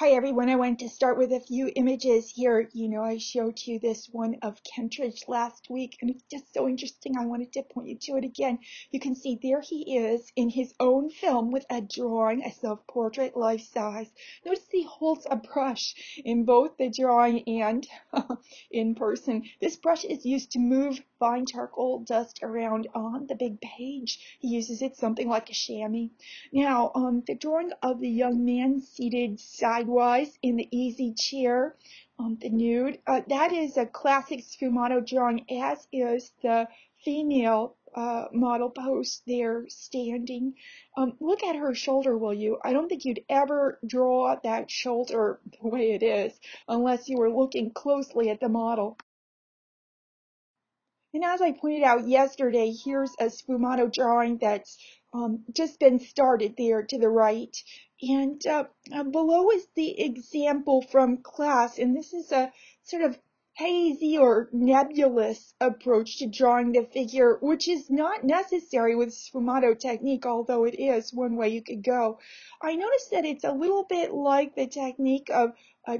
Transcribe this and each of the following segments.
Hi everyone, I wanted to start with a few images here. I showed you this one of Kentridge last week, and it's just so interesting. I wanted to point you to it again. You can see there he is in his own film with a drawing, a self-portrait, life-size. Notice he holds a brush in both the drawing and in person. This brush is used to move fine charcoal dust around on the big page. He uses it something like a chamois. Now, the drawing of the young man seated sidewise in the easy chair, the nude, that is a classic sfumato drawing, as is the female model pose there standing. Look at her shoulder, will you? I don't think you'd ever draw that shoulder the way it is unless you were looking closely at the model. And as I pointed out yesterday, here's a sfumato drawing that's just been started there to the right. And below is the example from class. And this is a sort of hazy or nebulous approach to drawing the figure, which is not necessary with sfumato technique, although it is one way you could go. I noticed that it's a little bit like the technique of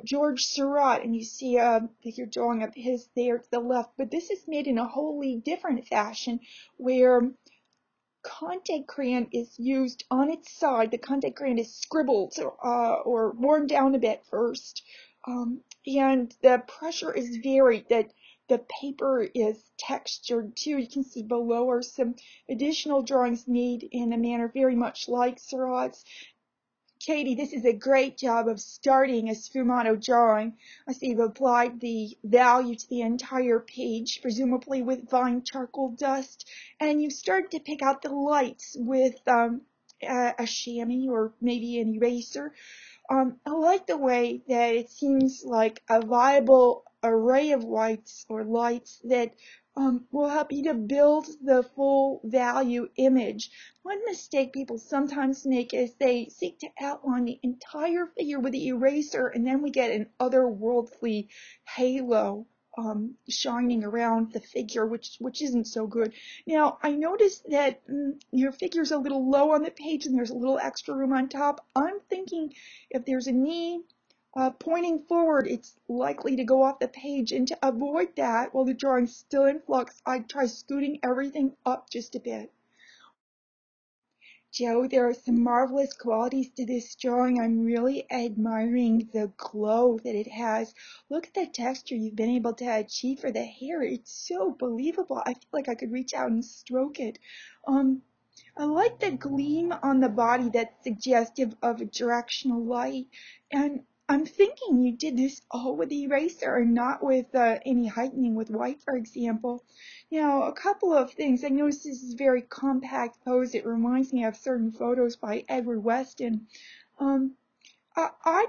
George Seurat, and you see a figure drawing of his there to the left, but this is made in a wholly different fashion where contact crayon is used on its side. The contact crayon is scribbled or worn down a bit first, and the pressure is varied. That the paper is textured too. You can see below are some additional drawings made in a manner very much like Seurat's. Katie, this is a great job of starting a sfumato drawing. I see you've applied the value to the entire page, presumably with fine charcoal dust, and you've started to pick out the lights with a chamois or maybe an eraser. I like the way that it seems like a viable array of lights or lights that will help you to build the full value image. One mistake people sometimes make is they seek to outline the entire figure with the eraser, and then we get an otherworldly halo shining around the figure, which isn't so good. Now, I noticed that your figure's a little low on the page and there's a little extra room on top. I'm thinking if there's a knee pointing forward, it's likely to go off the page, and to avoid that while the drawing's still in flux, I'd try scooting everything up just a bit. Joe, there are some marvelous qualities to this drawing. I'm really admiring the glow that it has. Look at the texture you've been able to achieve for the hair. It's so believable. I feel like I could reach out and stroke it. I like the gleam on the body that's suggestive of a directional light. And I'm thinking you did this all with the eraser and not with any heightening with white, for example. Now, a couple of things. I noticed this is a very compact pose. It reminds me of certain photos by Edward Weston. I'm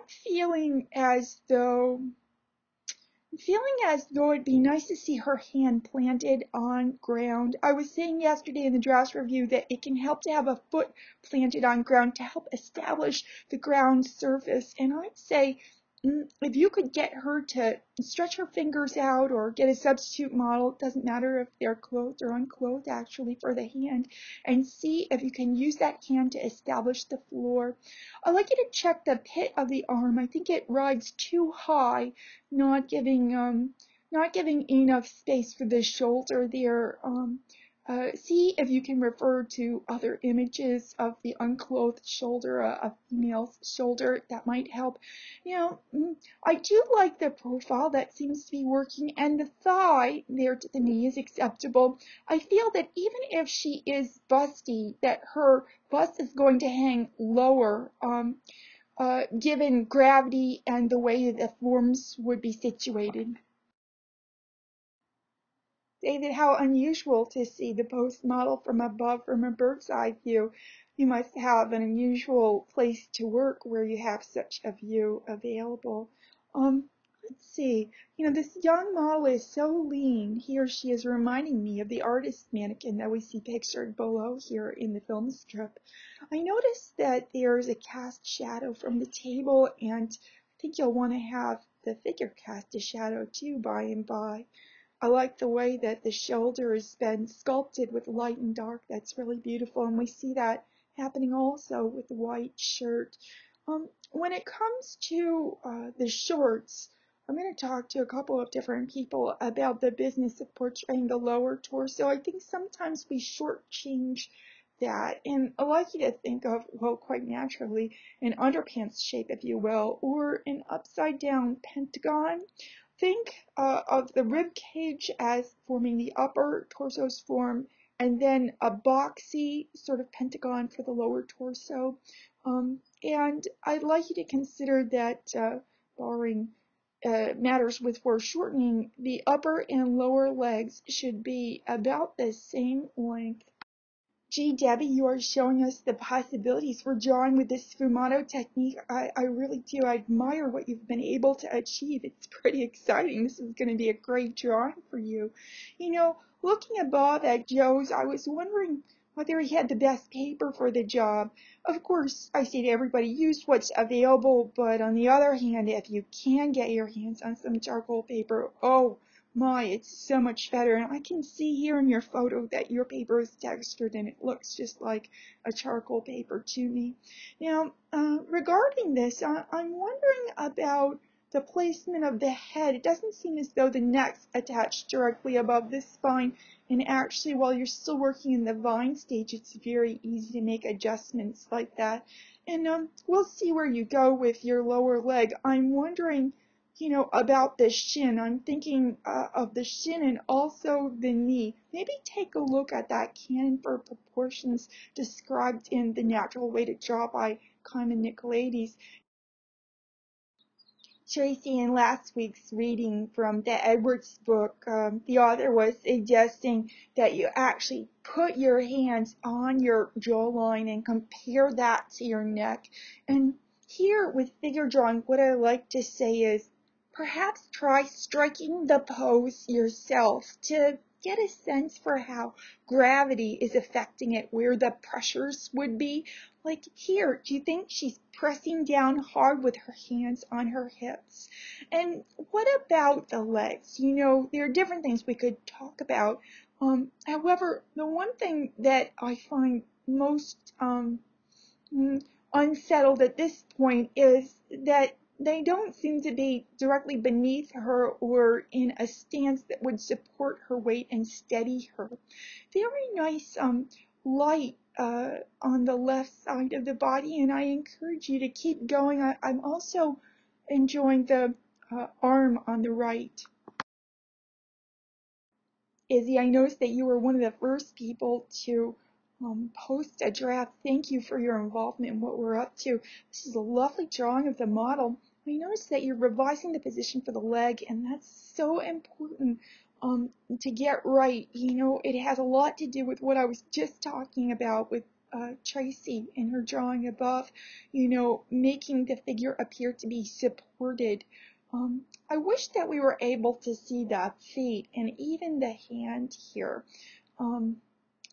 feeling as though it'd be nice to see her hand planted on ground. I was saying yesterday in the draft review that it can help to have a foot planted on ground to help establish the ground surface. And I'd say if you could get her to stretch her fingers out or get a substitute model, it doesn't matter if they're clothed or unclothed actually for the hand, and see if you can use that hand to establish the floor. I'd like you to check the pit of the arm. I think it rides too high, not giving enough space for the shoulder there. See if you can refer to other images of the unclothed shoulder, a female's shoulder. That might help. I do like the profile. That seems to be working, and the thigh there to the knee is acceptable. I feel that even if she is busty, that her bust is going to hang lower, given gravity and the way the forms would be situated. David, how unusual to see the post model from above from a bird's eye view. You must have an unusual place to work where you have such a view available. Let's see. This young model is so lean. He or she is reminding me of the artist mannequin that we see pictured below here in the film strip. I noticed that there's a cast shadow from the table, and I think you'll want to have the figure cast a shadow too by and by. I like the way that the shoulder has been sculpted with light and dark. That's really beautiful, and we see that happening also with the white shirt. When it comes to the shorts, I'm going to talk to a couple of different people about the business of portraying the lower torso. I think sometimes we shortchange that, and I like you to think of, well, quite naturally, an underpants shape, if you will, or an upside down pentagon. Think of the rib cage as forming the upper torso's form, and then a boxy sort of pentagon for the lower torso. And I'd like you to consider that, barring matters with foreshortening, the upper and lower legs should be about the same length. Gee, Debbie, you are showing us the possibilities for drawing with this sfumato technique. I really do. I admire what you've been able to achieve. It's pretty exciting. This is going to be a great drawing for you. You know, looking above at Joe's, I was wondering whether he had the best paper for the job. Of course, I say to everybody, use what's available, but on the other hand, if you can get your hands on some charcoal paper, oh, my, it's so much better. And I can see here in your photo that your paper is textured and it looks just like a charcoal paper to me. Now, regarding this, I'm wondering about the placement of the head. It doesn't seem as though the neck's attached directly above the spine. And actually, while you're still working in the vine stage, it's very easy to make adjustments like that. And we'll see where you go with your lower leg. I'm wondering, you know, about the shin. I'm thinking of the shin and also the knee. Maybe take a look at that canon for proportions described in The Natural Way to Draw by Carmen Nicolaides. Tracy, in last week's reading from the Edwards book, the author was suggesting that you actually put your hands on your jawline and compare that to your neck. And here with figure drawing, what I like to say is perhaps try striking the pose yourself to get a sense for how gravity is affecting it, where the pressures would be. Like here, do you think she's pressing down hard with her hands on her hips? And what about the legs? You know, there are different things we could talk about. However, the one thing that I find most unsettled at this point is that they don't seem to be directly beneath her or in a stance that would support her weight and steady her. Very nice light on the left side of the body, and I encourage you to keep going. I'm also enjoying the arm on the right. Izzy, I noticed that you were one of the first people to post a draft. Thank you for your involvement in what we're up to. This is a lovely drawing of the model. I noticed that you're revising the position for the leg, and that's so important to get right. You know, it has a lot to do with what I was just talking about with Tracy in her drawing above, you know, making the figure appear to be supported. I wish that we were able to see the feet and even the hand here.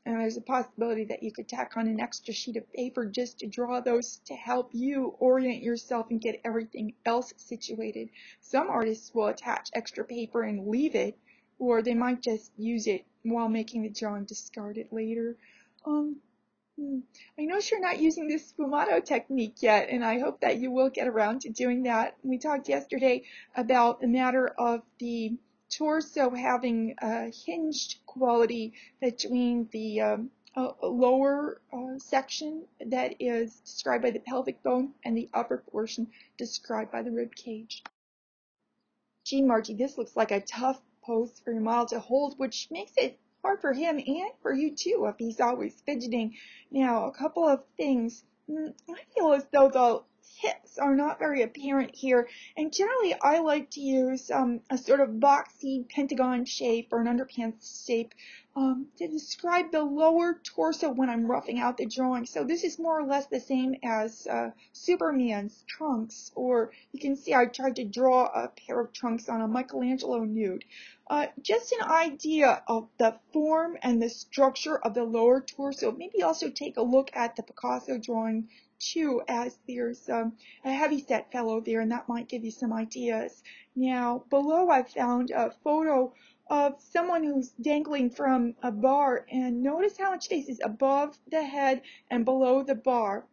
And there's a possibility that you could tack on an extra sheet of paper just to draw those to help you orient yourself and get everything else situated. Some artists will attach extra paper and leave it, or they might just use it while making the drawing, discard it later. I know you're not using this sfumato technique yet, and I hope that you will get around to doing that. We talked yesterday about the matter of the torso having a hinged quality between the lower section that is described by the pelvic bone and the upper portion described by the rib cage. Gee, Margie, this looks like a tough pose for your model to hold, which makes it hard for him and for you too if he's always fidgeting. Now, a couple of things. I feel as though the hips are not very apparent here, and generally I like to use a sort of boxy pentagon shape or an underpants shape to describe the lower torso when I'm roughing out the drawing. So this is more or less the same as Superman's trunks, or you can see I tried to draw a pair of trunks on a Michelangelo nude. Just an idea of the form and the structure of the lower torso. Maybe also take a look at the Picasso drawing too, as there's a heavyset fellow there, and that might give you some ideas. Now, below I found a photo of someone who's dangling from a bar, and notice how much space is above the head and below the bar.